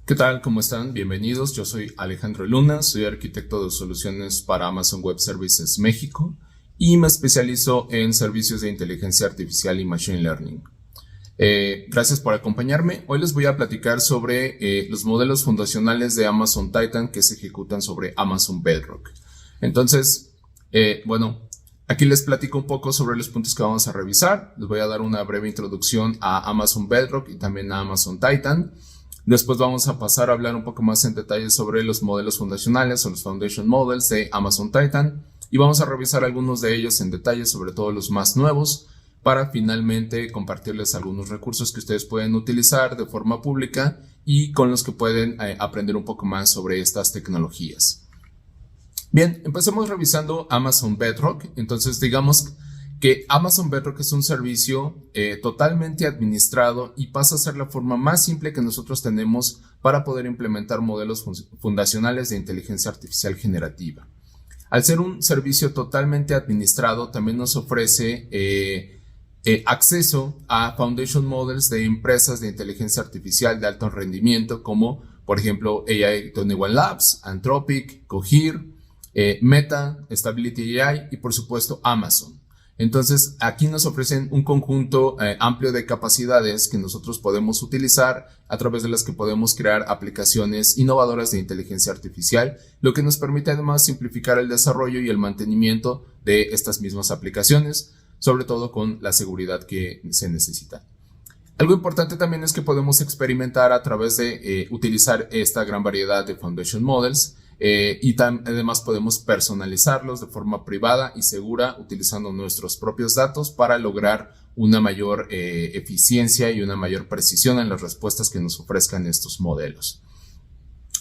¿Qué tal? ¿Cómo están? Bienvenidos. Yo soy Alejandro Luna, soy arquitecto de soluciones para Amazon Web Services México y me especializo en servicios de inteligencia artificial y machine learning. Gracias por acompañarme. Hoy les voy a platicar sobre los modelos fundacionales de Amazon Titan que se ejecutan sobre Amazon Bedrock. Entonces, aquí les platico un poco sobre los puntos que vamos a revisar. Les voy a dar una breve introducción a Amazon Bedrock y también a Amazon Titan. Después vamos a pasar a hablar un poco más en detalle sobre los modelos fundacionales o los Foundation Models de Amazon Titan y vamos a revisar algunos de ellos en detalle, sobre todo los más nuevos, para finalmente compartirles algunos recursos que ustedes pueden utilizar de forma pública y con los que pueden aprender un poco más sobre estas tecnologías. Bien, empecemos revisando Amazon Bedrock. Entonces, digamos que Amazon Bedrock es un servicio totalmente administrado y pasa a ser la forma más simple que nosotros tenemos para poder implementar modelos fundacionales de inteligencia artificial generativa. Al ser un servicio totalmente administrado, también nos ofrece acceso a Foundation Models de empresas de inteligencia artificial de alto rendimiento como, por ejemplo, AI21 Labs, Anthropic, Cohere, Meta, Stability AI y, por supuesto, Amazon. Entonces, aquí nos ofrecen un conjunto amplio de capacidades que nosotros podemos utilizar a través de las que podemos crear aplicaciones innovadoras de inteligencia artificial, lo que nos permite además simplificar el desarrollo y el mantenimiento de estas mismas aplicaciones, sobre todo con la seguridad que se necesita. Algo importante también es que podemos experimentar a través de utilizar esta gran variedad de Foundation Models y además podemos personalizarlos de forma privada y segura utilizando nuestros propios datos para lograr una mayor eficiencia y una mayor precisión en las respuestas que nos ofrezcan estos modelos.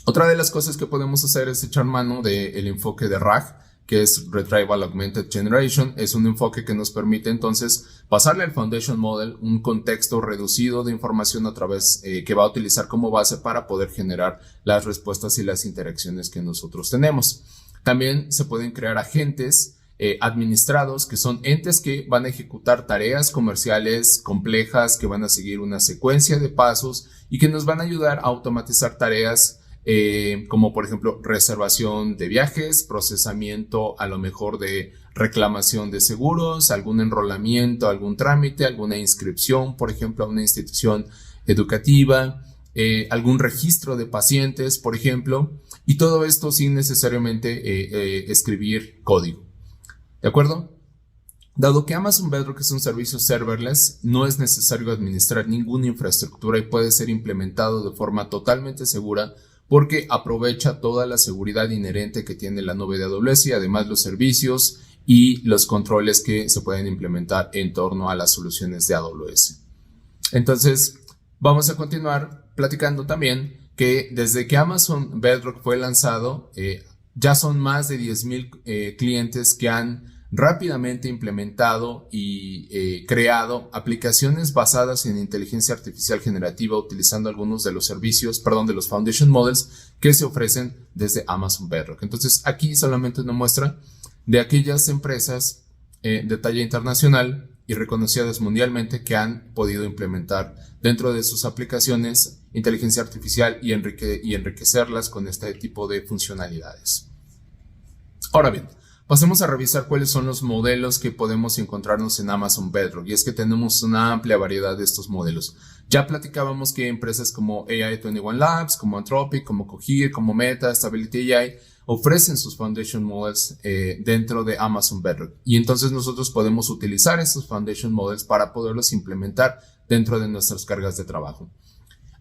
Otra de las cosas que podemos hacer es echar mano del enfoque de RAG, que es Retrieval Augmented Generation. Es un enfoque que nos permite entonces pasarle al Foundation Model un contexto reducido de información a través que va a utilizar como base para poder generar las respuestas y las interacciones que nosotros tenemos. También se pueden crear agentes administrados, que son entes que van a ejecutar tareas comerciales complejas, que van a seguir una secuencia de pasos y que nos van a ayudar a automatizar tareas como por ejemplo reservación de viajes, procesamiento a lo mejor de reclamación de seguros, algún enrolamiento, algún trámite, alguna inscripción, por ejemplo, a una institución educativa, algún registro de pacientes, por ejemplo, y todo esto sin necesariamente escribir código. ¿De acuerdo? Dado que Amazon Bedrock es un servicio serverless, no es necesario administrar ninguna infraestructura y puede ser implementado de forma totalmente segura porque aprovecha toda la seguridad inherente que tiene la nube de AWS y además los servicios y los controles que se pueden implementar en torno a las soluciones de AWS. Entonces, vamos a continuar platicando también que desde que Amazon Bedrock fue lanzado, ya son más de 10,000 clientes que han rápidamente implementado y creado aplicaciones basadas en inteligencia artificial generativa utilizando algunos de los servicios, de los Foundation Models que se ofrecen desde Amazon Bedrock. Entonces, aquí solamente una muestra de aquellas empresas de talla internacional y reconocidas mundialmente que han podido implementar dentro de sus aplicaciones inteligencia artificial y enriquecerlas con este tipo de funcionalidades. Ahora bien, pasemos a revisar cuáles son los modelos que podemos encontrarnos en Amazon Bedrock, y es que tenemos una amplia variedad de estos modelos. Ya platicábamos que empresas como AI21 Labs, como Anthropic, como Cohere, como Meta, Stability AI ofrecen sus Foundation Models dentro de Amazon Bedrock, y entonces nosotros podemos utilizar estos Foundation Models para poderlos implementar dentro de nuestras cargas de trabajo.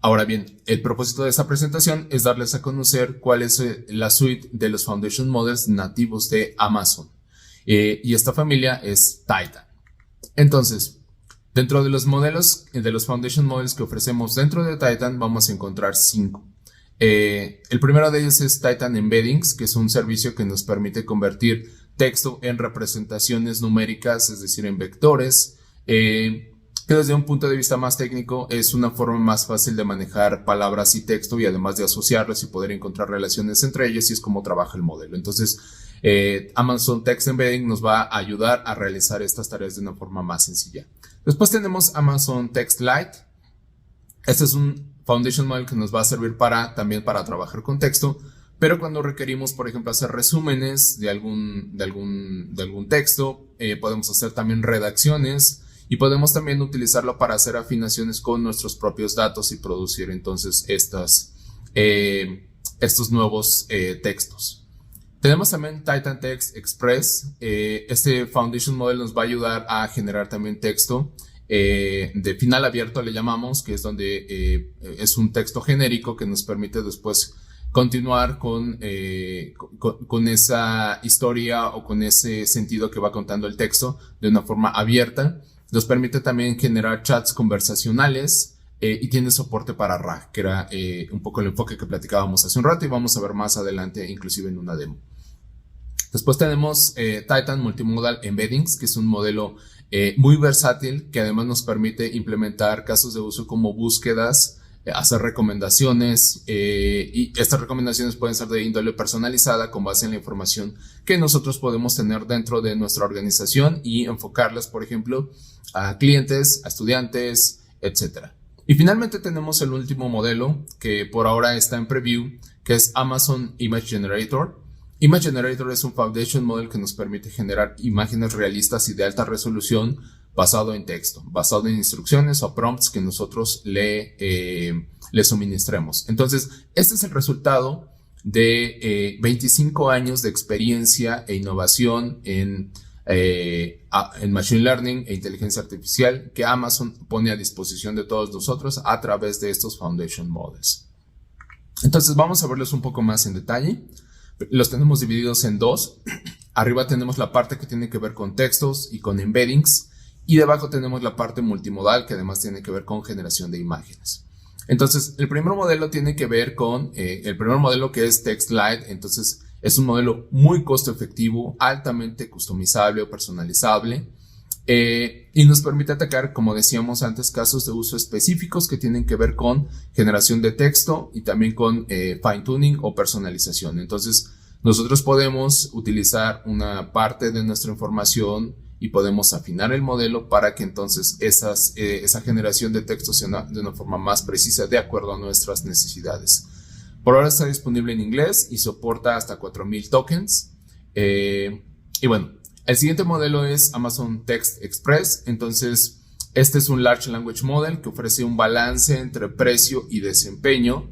Ahora bien, el propósito de esta presentación es darles a conocer cuál es la suite de los Foundation Models nativos de Amazon. Y esta familia es Titan. Entonces, dentro de los modelos, de los Foundation Models que ofrecemos dentro de Titan, vamos a encontrar 5. El primero de ellos es Titan Embeddings, que es un servicio que nos permite convertir texto en representaciones numéricas, es decir, en vectores, que desde un punto de vista más técnico es una forma más fácil de manejar palabras y texto y además de asociarlas y poder encontrar relaciones entre ellas, y es como trabaja el modelo. Entonces, Amazon Text Embedding nos va a ayudar a realizar estas tareas de una forma más sencilla. Después tenemos Amazon Text Lite. Este es un Foundation Model que nos va a servir también para trabajar con texto, pero cuando requerimos, por ejemplo, hacer resúmenes de algún texto, podemos hacer también redacciones y podemos también utilizarlo para hacer afinaciones con nuestros propios datos y producir entonces estos nuevos textos. Tenemos también Titan Text Express. Este Foundation Model nos va a ayudar a generar también texto de final abierto, le llamamos, que es donde es un texto genérico que nos permite después continuar con esa historia o con ese sentido que va contando el texto de una forma abierta. Nos permite también generar chats conversacionales y tiene soporte para RAG, que era un poco el enfoque que platicábamos hace un rato y vamos a ver más adelante, inclusive en una demo. Después tenemos Titan Multimodal Embeddings, que es un modelo muy versátil que además nos permite implementar casos de uso como búsquedas, hacer recomendaciones y estas recomendaciones pueden ser de índole personalizada con base en la información que nosotros podemos tener dentro de nuestra organización y enfocarlas, por ejemplo, a clientes, a estudiantes, etc. Y finalmente tenemos el último modelo que por ahora está en preview, que es Amazon Image Generator. Image Generator es un Foundation Model que nos permite generar imágenes realistas y de alta resolución basado en texto, basado en instrucciones o prompts que nosotros le suministremos. Entonces, este es el resultado de 25 años de experiencia e innovación en Machine Learning e inteligencia artificial que Amazon pone a disposición de todos nosotros a través de estos Foundation Models. Entonces, vamos a verlos un poco más en detalle. Los tenemos divididos en dos. Arriba tenemos la parte que tiene que ver con textos y con embeddings. Y debajo tenemos la parte multimodal que además tiene que ver con generación de imágenes. Entonces, el primer modelo tiene que ver con el primer modelo que es TextLite. Entonces, es un modelo muy costo efectivo, altamente customizable o personalizable. Y nos permite atacar, como decíamos antes, casos de uso específicos que tienen que ver con generación de texto y también con fine tuning o personalización. Entonces, nosotros podemos utilizar una parte de nuestra información y podemos afinar el modelo para que entonces esa generación de texto sea de una forma más precisa de acuerdo a nuestras necesidades. Por ahora está disponible en inglés y soporta hasta 4000 tokens. Y bueno, el siguiente modelo es Amazon Text Express. Entonces, este es un Large Language Model que ofrece un balance entre precio y desempeño.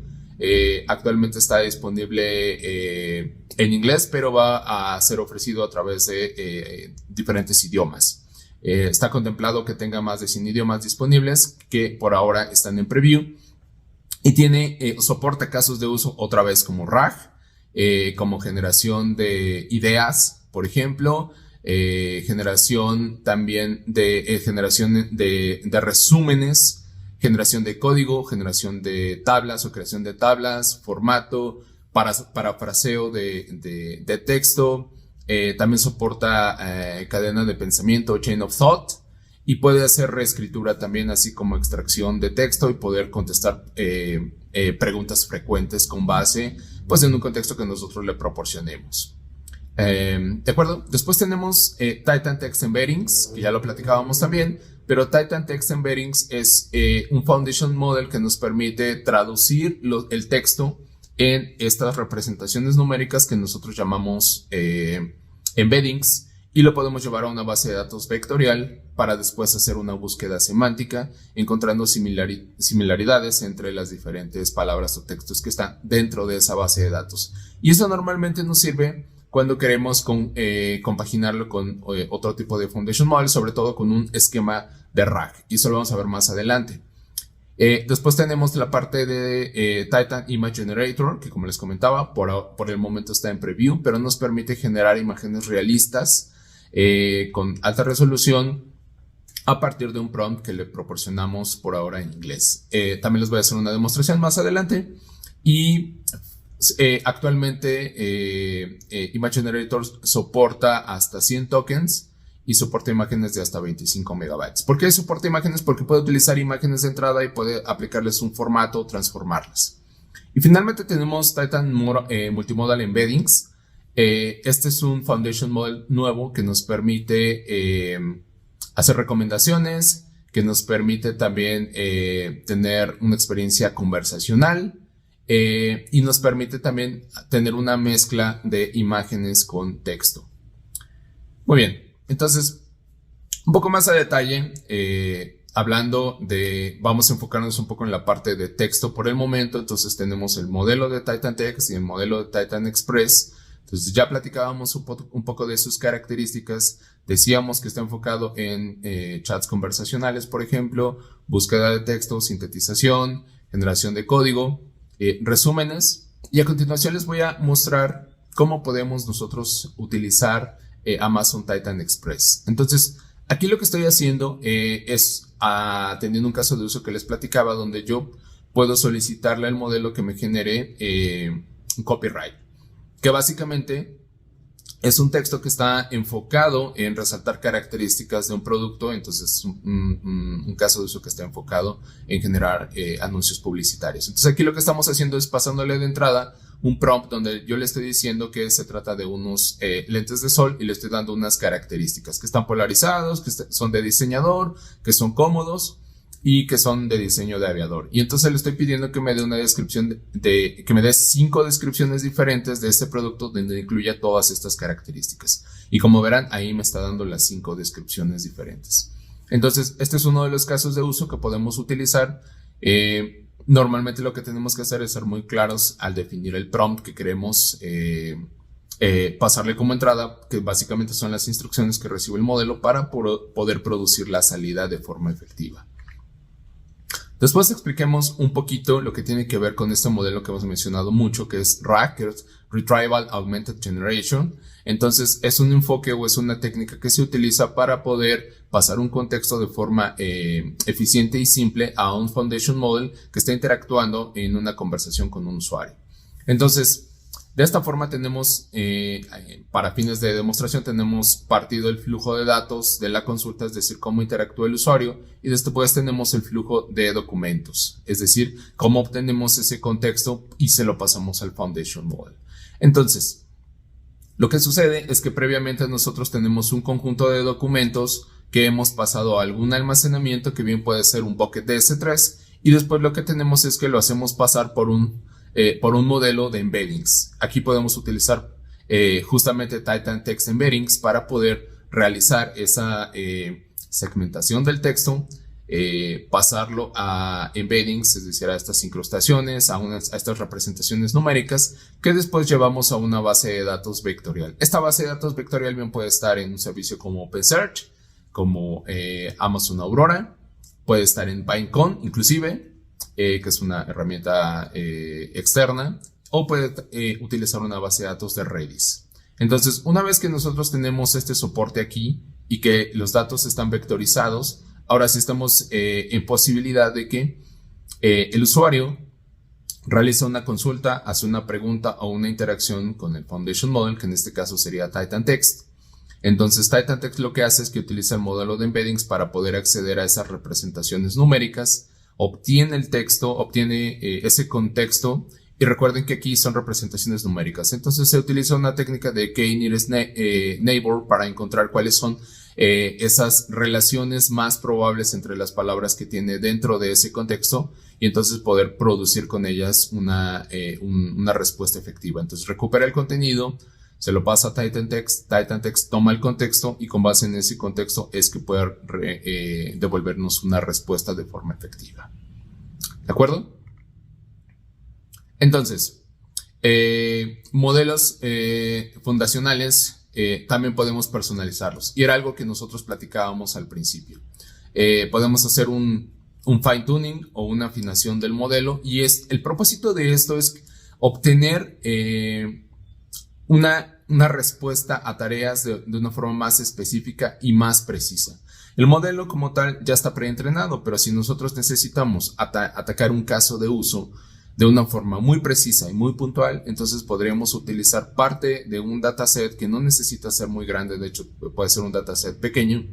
Actualmente está disponible en inglés, pero va a ser ofrecido a través de diferentes idiomas. Está contemplado que tenga más de 100 idiomas disponibles que por ahora están en preview y tiene soporta casos de uso otra vez como RAG, como generación de ideas, por ejemplo, generación también de generación de resúmenes, generación de código, generación de tablas o creación de tablas, formato, parafraseo de texto. También soporta cadena de pensamiento, chain of thought, y puede hacer reescritura también, así como extracción de texto y poder contestar preguntas frecuentes con base pues, en un contexto que nosotros le proporcionemos. ¿De acuerdo? Después tenemos Titan Text Embeddings, que ya lo platicábamos también, pero Titan Text Embeddings es un Foundation Model que nos permite traducir el texto en estas representaciones numéricas que nosotros llamamos embeddings y lo podemos llevar a una base de datos vectorial para después hacer una búsqueda semántica encontrando similaridades entre las diferentes palabras o textos que están dentro de esa base de datos. Y eso normalmente nos sirve cuando queremos compaginarlo con otro tipo de Foundation Model, sobre todo con un esquema de RAG. Y eso lo vamos a ver más adelante. Después tenemos la parte de Titan Image Generator, que como les comentaba, por el momento está en preview, pero nos permite generar imágenes realistas con alta resolución a partir de un prompt que le proporcionamos por ahora en inglés. También les voy a hacer una demostración más adelante. Y actualmente Image Generator soporta hasta 100 tokens y soporta imágenes de hasta 25 megabytes. ¿Por qué soporta imágenes? Porque puede utilizar imágenes de entrada y puede aplicarles un formato o transformarlas. Y finalmente tenemos Titan Multimodal Embeddings. Este es un Foundation Model nuevo que nos permite hacer recomendaciones, que nos permite también tener una experiencia conversacional y nos permite también tener una mezcla de imágenes con texto. Muy bien, entonces un poco más a detalle, vamos a enfocarnos un poco en la parte de texto por el momento. Entonces tenemos el modelo de Titan Text y el modelo de Titan Express. Entonces ya platicábamos un poco de sus características. Decíamos que está enfocado en chats conversacionales, por ejemplo, búsqueda de texto, sintetización, generación de código, resúmenes. Y a continuación les voy a mostrar cómo podemos nosotros utilizar Amazon Titan Express. Entonces, aquí lo que estoy haciendo es atendiendo un caso de uso que les platicaba, donde yo puedo solicitarle al modelo que me genere un copyright, que básicamente es un texto que está enfocado en resaltar características de un producto. Entonces un caso de uso que está enfocado en generar anuncios publicitarios. Entonces aquí lo que estamos haciendo es pasándole de entrada un prompt donde yo le estoy diciendo que se trata de unos lentes de sol y le estoy dando unas características que están polarizados, que son de diseñador, que son cómodos y que son de diseño de aviador. Y entonces le estoy pidiendo que me dé una descripción que me dé 5 descripciones diferentes de este producto donde incluya todas estas características. Y como verán, ahí me está dando las 5 descripciones diferentes. Entonces, este es uno de los casos de uso que podemos utilizar. Normalmente lo que tenemos que hacer es ser muy claros al definir el prompt que queremos pasarle como entrada, que básicamente son las instrucciones que recibe el modelo para poder producir la salida de forma efectiva. Después expliquemos un poquito lo que tiene que ver con este modelo que hemos mencionado mucho, que es RAG, que es Retrieval Augmented Generation. Entonces es un enfoque o es una técnica que se utiliza para poder pasar un contexto de forma eficiente y simple a un Foundation Model que está interactuando en una conversación con un usuario. Entonces, de esta forma tenemos, para fines de demostración, tenemos partido el flujo de datos de la consulta, es decir, cómo interactúa el usuario, y después tenemos el flujo de documentos, es decir, cómo obtenemos ese contexto y se lo pasamos al Foundation Model. Entonces, lo que sucede es que previamente nosotros tenemos un conjunto de documentos que hemos pasado a algún almacenamiento, que bien puede ser un bucket de S3, y después lo que tenemos es que lo hacemos pasar por un modelo de embeddings. Aquí podemos utilizar justamente Titan Text Embeddings para poder realizar esa segmentación del texto, pasarlo a embeddings, es decir, a estas incrustaciones, a estas representaciones numéricas, que después llevamos a una base de datos vectorial. Esta base de datos vectorial bien puede estar en un servicio como OpenSearch, como Amazon Aurora, puede estar en Pinecone inclusive, que es una herramienta externa, o puede utilizar una base de datos de Redis. Entonces, una vez que nosotros tenemos este soporte aquí y que los datos están vectorizados, ahora sí estamos en posibilidad de que el usuario realiza una consulta, hace una pregunta o una interacción con el Foundation Model, que en este caso sería Titan Text. Entonces, Titan Text lo que hace es que utiliza el modelo de embeddings para poder acceder a esas representaciones numéricas, obtiene el texto, obtiene ese contexto, y recuerden que aquí son representaciones numéricas. Entonces se utiliza una técnica de k-nearest neighbor para encontrar cuáles son esas relaciones más probables entre las palabras que tiene dentro de ese contexto, y entonces poder producir con ellas una respuesta efectiva. Entonces recupera el contenido, se lo pasa a Titan Text toma el contexto y con base en ese contexto es que puede devolvernos una respuesta de forma efectiva. ¿De acuerdo? Entonces, modelos fundacionales también podemos personalizarlos, y era algo que nosotros platicábamos al principio. Podemos hacer un fine tuning o una afinación del modelo, y el propósito de esto es obtener una respuesta a tareas de una forma más específica y más precisa. El modelo como tal ya está preentrenado, pero si nosotros necesitamos atacar un caso de uso de una forma muy precisa y muy puntual, entonces podríamos utilizar parte de un dataset que no necesita ser muy grande, de hecho puede ser un dataset pequeño,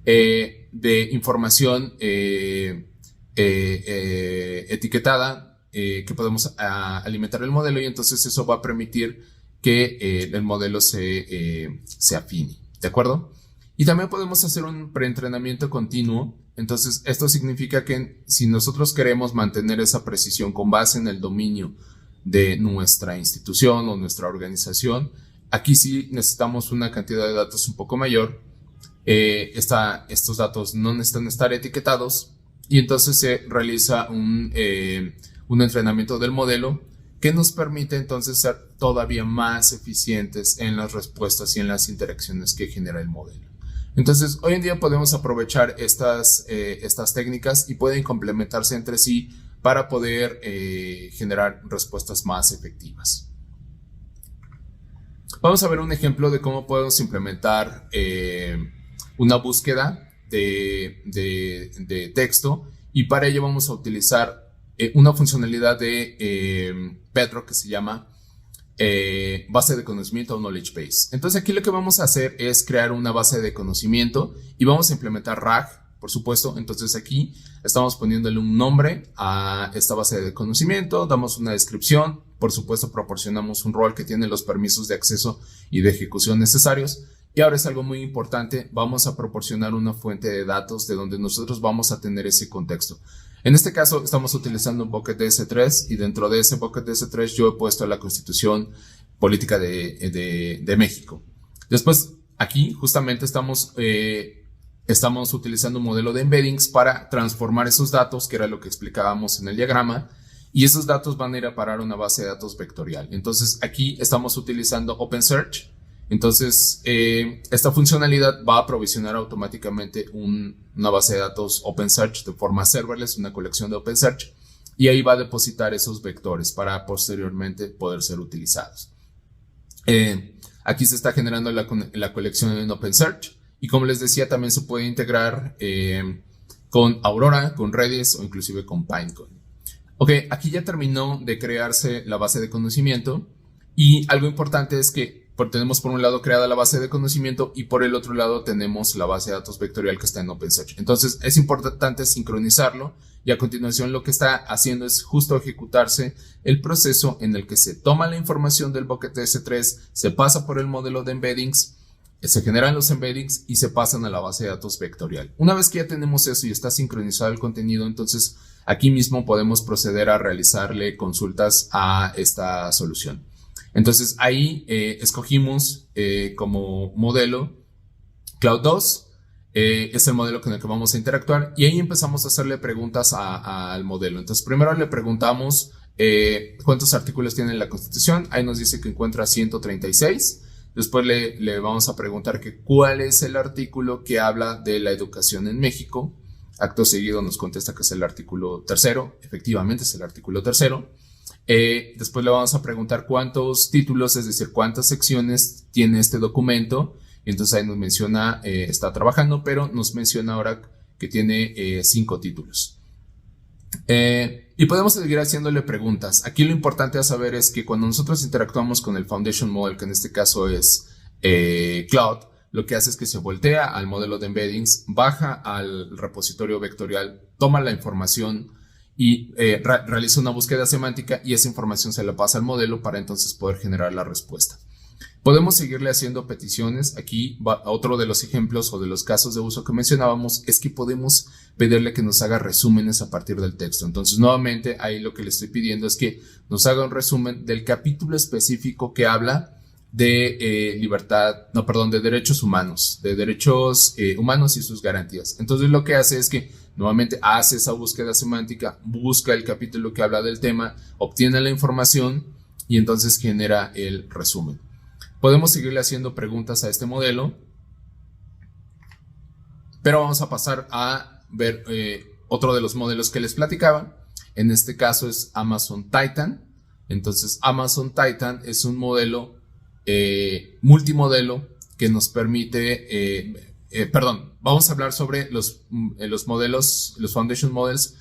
de información etiquetada que podemos alimentar el modelo, y entonces eso va a permitir que el modelo se afine, ¿de acuerdo? Y también podemos hacer un preentrenamiento continuo Entonces, esto significa que si nosotros queremos mantener esa precisión con base en el dominio de nuestra institución o nuestra organización, aquí sí necesitamos una cantidad de datos un poco mayor. Estos datos no necesitan estar etiquetados y entonces se realiza un entrenamiento del modelo que nos permite entonces ser todavía más eficientes en las respuestas y en las interacciones que genera el modelo. Entonces, hoy en día podemos aprovechar estas técnicas y pueden complementarse entre sí para poder generar respuestas más efectivas. Vamos a ver un ejemplo de cómo podemos implementar una búsqueda de texto, y para ello vamos a utilizar una funcionalidad de Bedrock que se llama base de conocimiento o knowledge base. Entonces aquí lo que vamos a hacer es crear una base de conocimiento y vamos a implementar RAG, por supuesto. Entonces aquí estamos poniéndole un nombre a esta base de conocimiento, damos una descripción, por supuesto proporcionamos un rol que tiene los permisos de acceso y de ejecución necesarios. Y ahora es algo muy importante, vamos a proporcionar una fuente de datos de donde nosotros vamos a tener ese contexto. En este caso estamos utilizando un bucket de S3 y dentro de ese bucket de S3 yo he puesto la Constitución Política de México. Después aquí justamente estamos utilizando un modelo de embeddings para transformar esos datos, que era lo que explicábamos en el diagrama, y esos datos van a ir a parar a una base de datos vectorial. Entonces aquí estamos utilizando OpenSearch. Entonces, esta funcionalidad va a provisionar automáticamente una base de datos OpenSearch de forma serverless, una colección de OpenSearch, y ahí va a depositar esos vectores para posteriormente poder ser utilizados. Aquí se está generando la colección en OpenSearch, y como les decía, también se puede integrar con Aurora, con Redis o inclusive con Pinecone. Ok, aquí ya terminó de crearse la base de conocimiento, y algo importante es que tenemos por un lado creada la base de conocimiento y por el otro lado tenemos la base de datos vectorial que está en OpenSearch. Entonces es importante sincronizarlo, y a continuación lo que está haciendo es justo ejecutarse el proceso en el que se toma la información del bucket de S3, se pasa por el modelo de embeddings, se generan los embeddings y se pasan a la base de datos vectorial. Una vez que ya tenemos eso y está sincronizado el contenido, entonces aquí mismo podemos proceder a realizarle consultas a esta solución. Entonces ahí escogimos como modelo Cloud 2, es el modelo con el que vamos a interactuar, y ahí empezamos a hacerle preguntas al modelo. Entonces primero le preguntamos cuántos artículos tiene la Constitución, ahí nos dice que encuentra 136, después le vamos a preguntar que cuál es el artículo que habla de la educación en México, acto seguido nos contesta que es el artículo 3º, efectivamente es el artículo 3º. Después le vamos a preguntar cuántos títulos, es decir, cuántas secciones tiene este documento. Y entonces ahí nos menciona, está trabajando, pero nos menciona ahora que tiene 5 títulos. Y podemos seguir haciéndole preguntas. Aquí lo importante a saber es que cuando nosotros interactuamos con el Foundation Model, que en este caso es Cloud, lo que hace es que se voltea al modelo de embeddings, baja al repositorio vectorial, toma la información y realiza una búsqueda semántica, y esa información se la pasa al modelo para entonces poder generar la respuesta. Podemos seguirle haciendo peticiones. Aquí otro de los ejemplos o de los casos de uso que mencionábamos es que podemos pedirle que nos haga resúmenes a partir del texto. Entonces nuevamente ahí lo que le estoy pidiendo es que nos haga un resumen del capítulo específico que habla de de derechos humanos, humanos y sus garantías. Entonces lo que hace es que nuevamente hace esa búsqueda semántica, busca el capítulo que habla del tema, obtiene la información y entonces genera el resumen. Podemos seguirle haciendo preguntas a este modelo, pero vamos a pasar a ver otro de los modelos que les platicaba. En este caso es Amazon Titan. Entonces Amazon Titan es un modelo multimodelo que nos permite, vamos a hablar sobre los modelos, los Foundation Models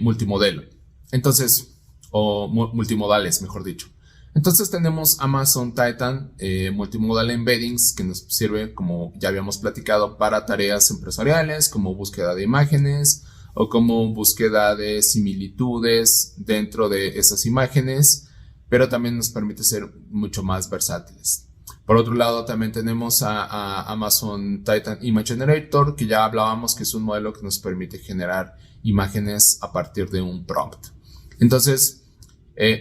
multimodelo. Entonces, o multimodales, mejor dicho. Entonces tenemos Amazon Titan Multimodal Embeddings, que nos sirve, como ya habíamos platicado, para tareas empresariales como búsqueda de imágenes o como búsqueda de similitudes dentro de esas imágenes, pero también nos permite ser mucho más versátiles. Por otro lado, también tenemos a Amazon Titan Image Generator, que ya hablábamos que es un modelo que nos permite generar imágenes a partir de un prompt. Entonces,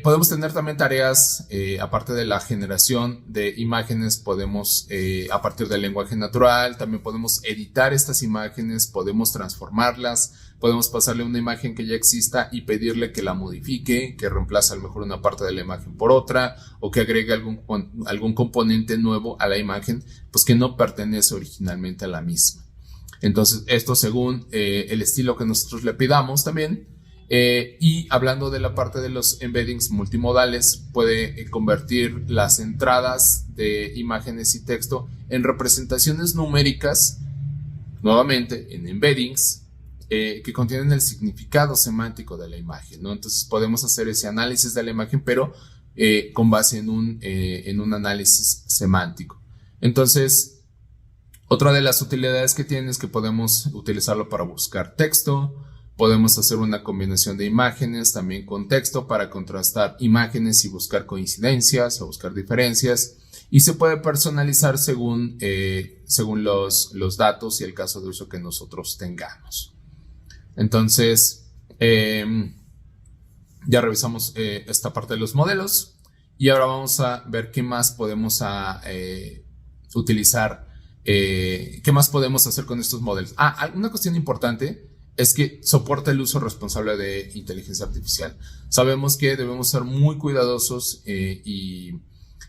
podemos tener también tareas, aparte de la generación de imágenes, podemos, a partir del lenguaje natural, también podemos editar estas imágenes, podemos transformarlas, podemos pasarle una imagen que ya exista y pedirle que la modifique, que reemplace a lo mejor una parte de la imagen por otra, o que agregue algún componente nuevo a la imagen, pues que no pertenece originalmente a la misma. Entonces, esto según el estilo que nosotros le pidamos también. Y hablando de la parte de los embeddings multimodales, puede convertir las entradas de imágenes y texto en representaciones numéricas, nuevamente en embeddings, que contienen el significado semántico de la imagen, ¿no? Entonces podemos hacer ese análisis de la imagen, pero con base en un análisis semántico. Entonces, otra de las utilidades que tiene es que podemos utilizarlo para buscar texto. Podemos hacer una combinación de imágenes también con texto para contrastar imágenes y buscar coincidencias o buscar diferencias. Y se puede personalizar según los datos y el caso de uso que nosotros tengamos. Entonces, ya revisamos esta parte de los modelos. Y ahora vamos a ver qué más podemos utilizar, qué más podemos hacer con estos modelos. Una cuestión importante es que soporta el uso responsable de inteligencia artificial. Sabemos que debemos ser muy cuidadosos y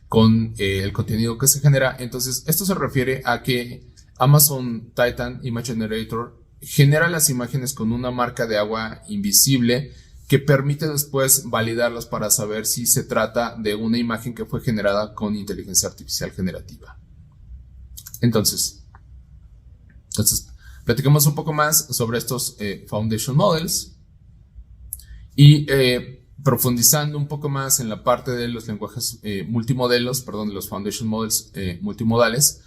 con el contenido que se genera. Entonces, esto se refiere a que Amazon Titan Image Generator genera las imágenes con una marca de agua invisible que permite después validarlas para saber si se trata de una imagen que fue generada con inteligencia artificial generativa. Entonces, platicamos un poco más sobre estos Foundation Models y profundizando un poco más en la parte de los lenguajes multimodelos, de los Foundation Models multimodales.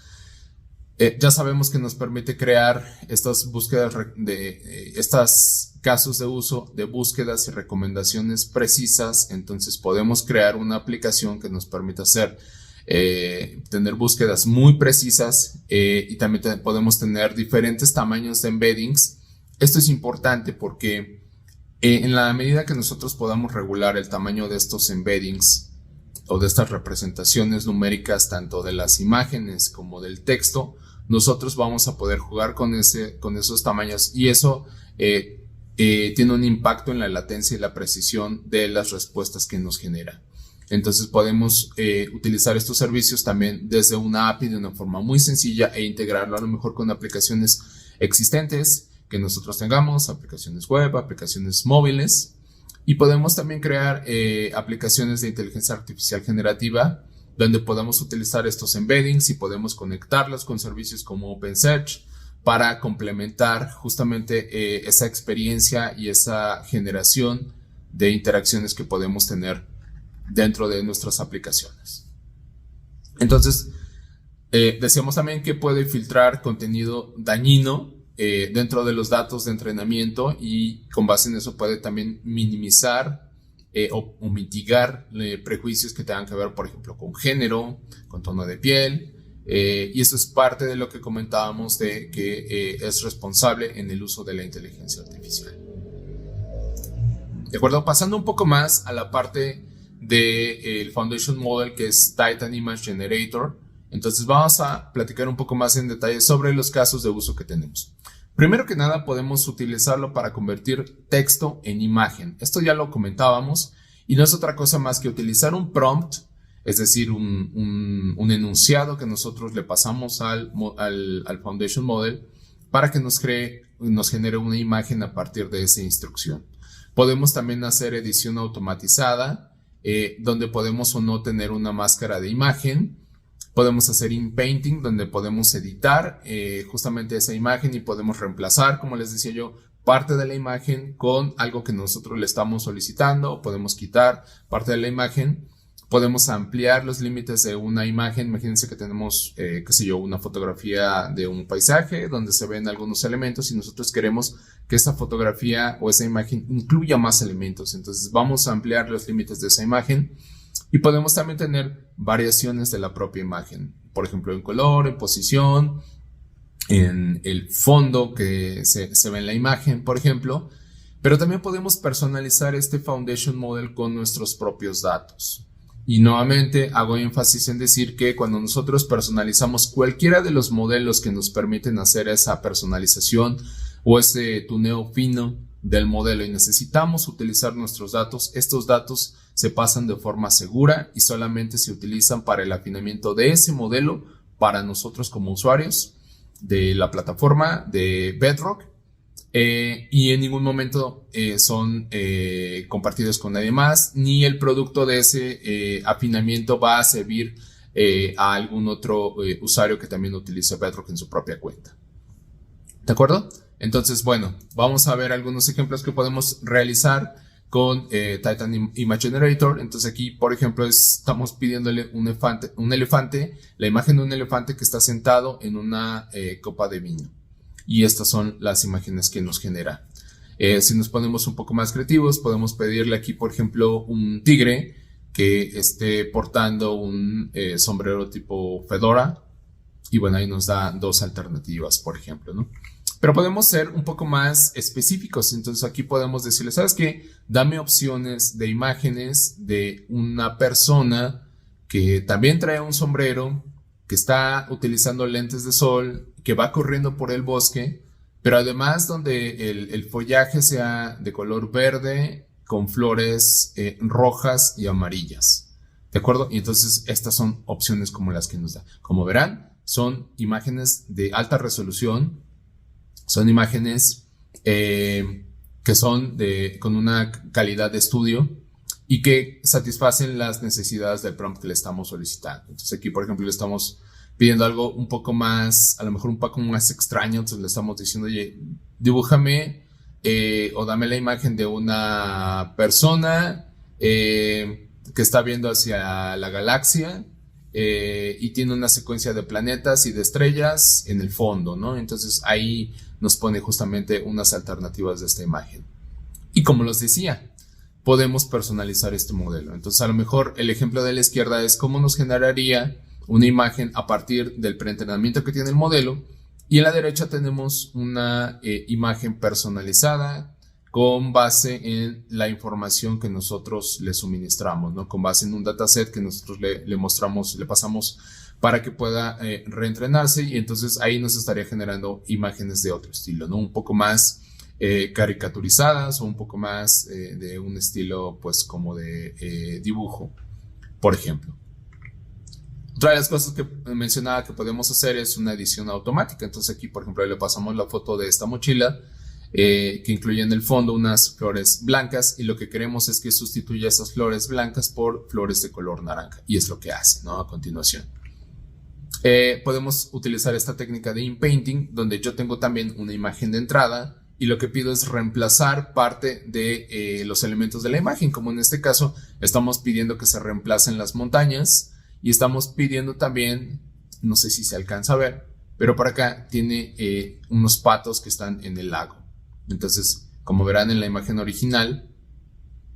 Ya sabemos que nos permite crear estas búsquedas estos casos de uso de búsquedas y recomendaciones precisas. Entonces podemos crear una aplicación que nos permita tener búsquedas muy precisas y también podemos tener diferentes tamaños de embeddings. Esto es importante porque en la medida que nosotros podamos regular el tamaño de estos embeddings o de estas representaciones numéricas tanto de las imágenes como del texto, nosotros vamos a poder jugar con esos tamaños y eso tiene un impacto en la latencia y la precisión de las respuestas que nos genera. Entonces podemos utilizar estos servicios también desde una API de una forma muy sencilla e integrarlo a lo mejor con aplicaciones existentes que nosotros tengamos, aplicaciones web, aplicaciones móviles, y podemos también crear aplicaciones de inteligencia artificial generativa donde podemos utilizar estos embeddings y podemos conectarlos con servicios como OpenSearch para complementar justamente esa experiencia y esa generación de interacciones que podemos tener dentro de nuestras aplicaciones. Entonces, decíamos también que puede filtrar contenido dañino dentro de los datos de entrenamiento y con base en eso puede también minimizar o mitigar prejuicios que tengan que ver, por ejemplo, con género, con tono de piel, y eso es parte de lo que comentábamos de que es responsable en el uso de la inteligencia artificial. De acuerdo, pasando un poco más a la parte del Foundation Model que es Titan Image Generator, entonces vamos a platicar un poco más en detalle sobre los casos de uso que tenemos. Primero que nada podemos utilizarlo para convertir texto en imagen. Esto ya lo comentábamos y no es otra cosa más que utilizar un prompt, es decir, un enunciado que nosotros le pasamos al Foundation Model para que nos genere una imagen a partir de esa instrucción. Podemos también hacer edición automatizada, donde podemos o no tener una máscara de imagen. Podemos hacer inpainting, donde podemos editar justamente esa imagen y podemos reemplazar, como les decía yo, parte de la imagen con algo que nosotros le estamos solicitando. Podemos quitar parte de la imagen. Podemos ampliar los límites de una imagen. Imagínense que tenemos, una fotografía de un paisaje donde se ven algunos elementos y nosotros queremos que esa fotografía o esa imagen incluya más elementos. Entonces vamos a ampliar los límites de esa imagen. Y podemos también tener variaciones de la propia imagen, por ejemplo, en color, en posición, en el fondo que se ve en la imagen, por ejemplo. Pero también podemos personalizar este Foundation Model con nuestros propios datos. Y nuevamente hago énfasis en decir que cuando nosotros personalizamos cualquiera de los modelos que nos permiten hacer esa personalización o ese tuneo fino del modelo y necesitamos utilizar nuestros datos, estos datos se pasan de forma segura y solamente se utilizan para el afinamiento de ese modelo para nosotros como usuarios de la plataforma de Bedrock. Y en ningún momento son compartidos con nadie más, ni el producto de ese afinamiento va a servir a algún otro usuario que también utilice Bedrock en su propia cuenta. ¿De acuerdo? Entonces, bueno, vamos a ver algunos ejemplos que podemos realizar con Titan Image Generator. Entonces aquí, por ejemplo, estamos pidiéndole un elefante, la imagen de un elefante que está sentado en una copa de vino. Y estas son las imágenes que nos genera. Si nos ponemos un poco más creativos, podemos pedirle aquí, por ejemplo, un tigre que esté portando un sombrero tipo fedora. Y bueno, ahí nos da dos alternativas, por ejemplo, ¿no? Pero podemos ser un poco más específicos. Entonces aquí podemos decirle, ¿sabes qué? Dame opciones de imágenes de una persona que también trae un sombrero, que está utilizando lentes de sol, que va corriendo por el bosque, pero además donde el follaje sea de color verde con flores rojas y amarillas. ¿De acuerdo? Y entonces estas son opciones como las que nos da. Como verán, son imágenes de alta resolución, son imágenes que son con una calidad de estudio y que satisfacen las necesidades del prompt que le estamos solicitando. Entonces aquí, por ejemplo, le estamos pidiendo algo un poco más, a lo mejor un poco más extraño. Entonces le estamos diciendo, oye, dibújame o dame la imagen de una persona que está viendo hacia la galaxia y tiene una secuencia de planetas y de estrellas en el fondo, ¿no? Entonces ahí nos pone justamente unas alternativas de esta imagen. Y como les decía, podemos personalizar este modelo. Entonces a lo mejor el ejemplo de la izquierda es cómo nos generaría una imagen a partir del preentrenamiento que tiene el modelo, y en la derecha tenemos una imagen personalizada con base en la información que nosotros le suministramos, ¿no? Con base en un dataset que nosotros le mostramos, le pasamos para que pueda reentrenarse, y entonces ahí nos estaría generando imágenes de otro estilo, ¿no? Un poco más caricaturizadas o un poco más de un estilo pues como de dibujo, por ejemplo. Otra de las cosas que mencionaba que podemos hacer es una edición automática. Entonces aquí, por ejemplo, le pasamos la foto de esta mochila que incluye en el fondo unas flores blancas, y lo que queremos es que sustituya esas flores blancas por flores de color naranja, y es lo que hace, ¿no? A continuación. Podemos utilizar esta técnica de inpainting, donde yo tengo también una imagen de entrada y lo que pido es reemplazar parte de los elementos de la imagen, como en este caso estamos pidiendo que se reemplacen las montañas. Y estamos pidiendo también, no sé si se alcanza a ver, pero por acá tiene unos patos que están en el lago. Entonces, como verán en la imagen original,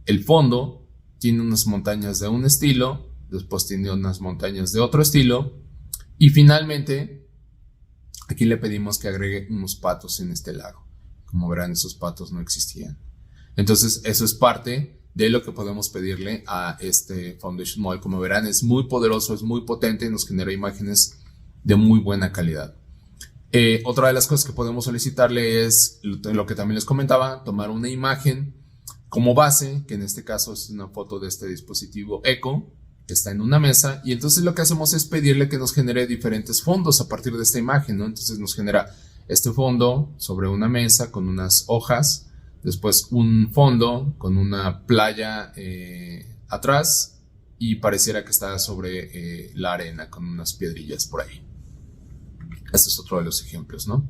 el fondo tiene unas montañas de un estilo, después tiene unas montañas de otro estilo, y finalmente aquí le pedimos que agregue unos patos en este lago. Como verán, esos patos no existían. Entonces, eso es parte de lo que podemos pedirle a este Foundation Model. Como verán, es muy poderoso, es muy potente y nos genera imágenes de muy buena calidad. Otra de las cosas que podemos solicitarle es lo que también les comentaba, tomar una imagen como base, que en este caso es una foto de este dispositivo Echo, que está en una mesa, y entonces lo que hacemos es pedirle que nos genere diferentes fondos a partir de esta imagen, ¿no? Entonces nos genera este fondo sobre una mesa con unas hojas, después un fondo con una playa atrás, y pareciera que está sobre la arena con unas piedrillas por ahí. Este es otro de los ejemplos, ¿no?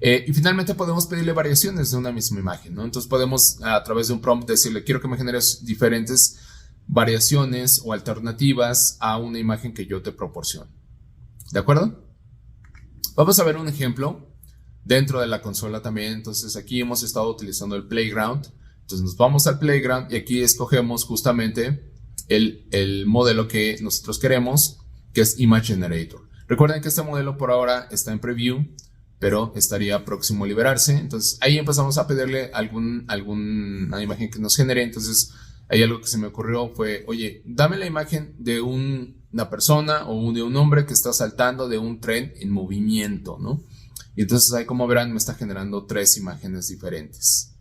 Y finalmente podemos pedirle variaciones de una misma imagen, ¿no? Entonces podemos a través de un prompt decirle, quiero que me generes diferentes variaciones o alternativas a una imagen que yo te proporciono. ¿De acuerdo? Vamos a ver un ejemplo dentro de la consola también. Entonces aquí hemos estado utilizando el Playground. Entonces nos vamos al Playground y aquí escogemos justamente el modelo que nosotros queremos, que es Image Generator. Recuerden que este modelo por ahora está en preview, pero estaría próximo a liberarse. Entonces ahí empezamos a pedirle alguna imagen que nos genere. Entonces ahí algo que se me ocurrió fue, oye, dame la imagen de una persona o de un hombre que está saltando de un tren en movimiento, ¿no? Y entonces ahí, como verán, me está generando 3 imágenes diferentes.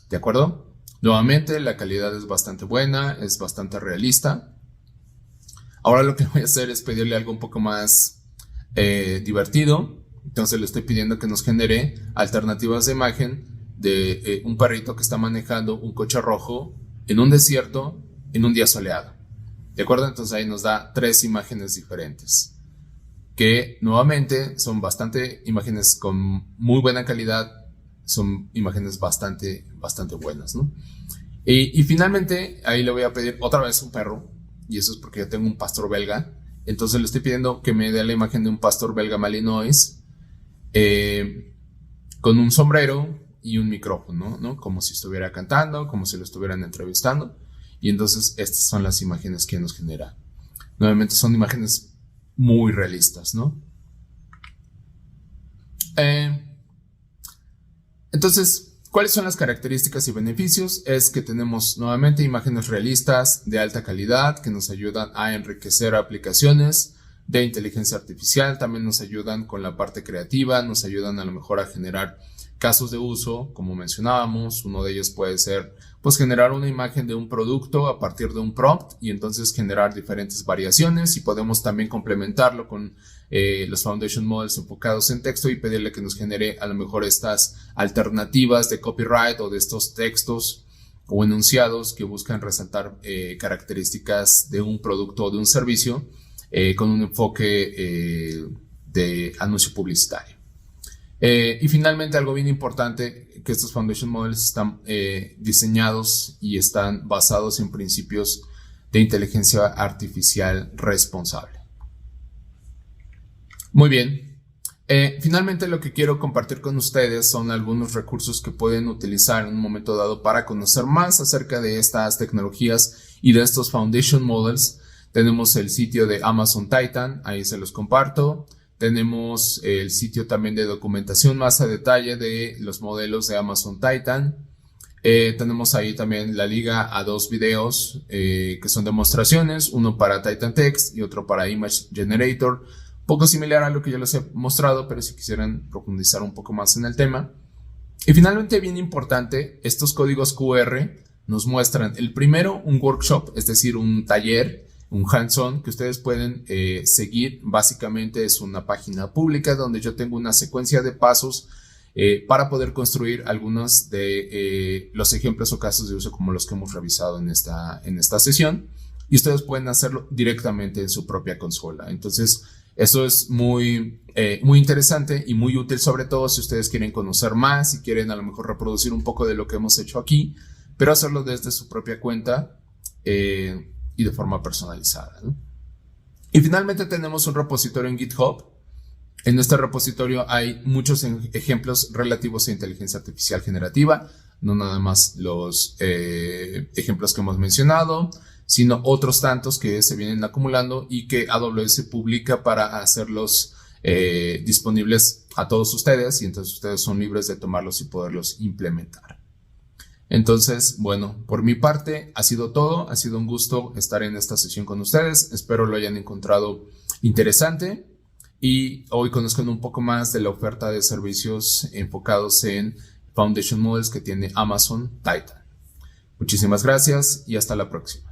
¿De acuerdo? Nuevamente, la calidad es bastante buena, es bastante realista. Ahora lo que voy a hacer es pedirle algo un poco más divertido. Entonces le estoy pidiendo que nos genere alternativas de imagen de un perrito que está manejando un coche rojo en un desierto en un día soleado. ¿De acuerdo? Entonces ahí nos da 3 imágenes diferentes, que nuevamente son bastante imágenes con muy buena calidad, son imágenes bastante buenas, ¿no? Y finalmente ahí le voy a pedir otra vez un perro, y eso es porque yo tengo un pastor belga. Entonces le estoy pidiendo que me dé la imagen de un pastor belga malinois con un sombrero y un micrófono, ¿no? Como si estuviera cantando, como si lo estuvieran entrevistando. Y entonces estas son las imágenes que nos genera. Nuevamente son imágenes muy realistas, ¿no? Entonces, ¿cuáles son las características y beneficios? Es que tenemos nuevamente imágenes realistas de alta calidad que nos ayudan a enriquecer aplicaciones de inteligencia artificial. También nos ayudan con la parte creativa, nos ayudan a lo mejor a generar casos de uso, como mencionábamos. Uno de ellos puede ser pues generar una imagen de un producto a partir de un prompt y entonces generar diferentes variaciones, y podemos también complementarlo con los Foundation Models enfocados en texto y pedirle que nos genere a lo mejor estas alternativas de copyright o de estos textos o enunciados que buscan resaltar características de un producto o de un servicio con un enfoque de anuncio publicitario. Y finalmente, algo bien importante, que estos Foundation Models están diseñados y están basados en principios de inteligencia artificial responsable. Muy bien. Finalmente, lo que quiero compartir con ustedes son algunos recursos que pueden utilizar en un momento dado para conocer más acerca de estas tecnologías y de estos Foundation Models. Tenemos el sitio de Amazon Titan, ahí se los comparto. Tenemos el sitio también de documentación más a detalle de los modelos de Amazon Titan. Tenemos ahí también la liga a 2 videos que son demostraciones, uno para Titan Text y otro para Image Generator. Poco similar a lo que yo les he mostrado, pero si quisieran profundizar un poco más en el tema. Y finalmente, bien importante, estos códigos QR nos muestran el primero, un workshop, es decir, un taller, un hands-on que ustedes pueden seguir. Básicamente es una página pública donde yo tengo una secuencia de pasos para poder construir algunos de los ejemplos o casos de uso como los que hemos revisado en esta sesión, y ustedes pueden hacerlo directamente en su propia consola. Entonces eso es muy interesante y muy útil, sobre todo si ustedes quieren conocer más y quieren a lo mejor reproducir un poco de lo que hemos hecho aquí, pero hacerlo desde su propia cuenta y de forma personalizada, ¿no? Y finalmente tenemos un repositorio en GitHub. En este repositorio hay muchos ejemplos relativos a inteligencia artificial generativa, no nada más los ejemplos que hemos mencionado, sino otros tantos que se vienen acumulando y que AWS publica para hacerlos disponibles a todos ustedes, y entonces ustedes son libres de tomarlos y poderlos implementar. Entonces, bueno, por mi parte ha sido todo. Ha sido un gusto estar en esta sesión con ustedes. Espero lo hayan encontrado interesante y hoy conozcan un poco más de la oferta de servicios enfocados en Foundation Models que tiene Amazon Titan. Muchísimas gracias y hasta la próxima.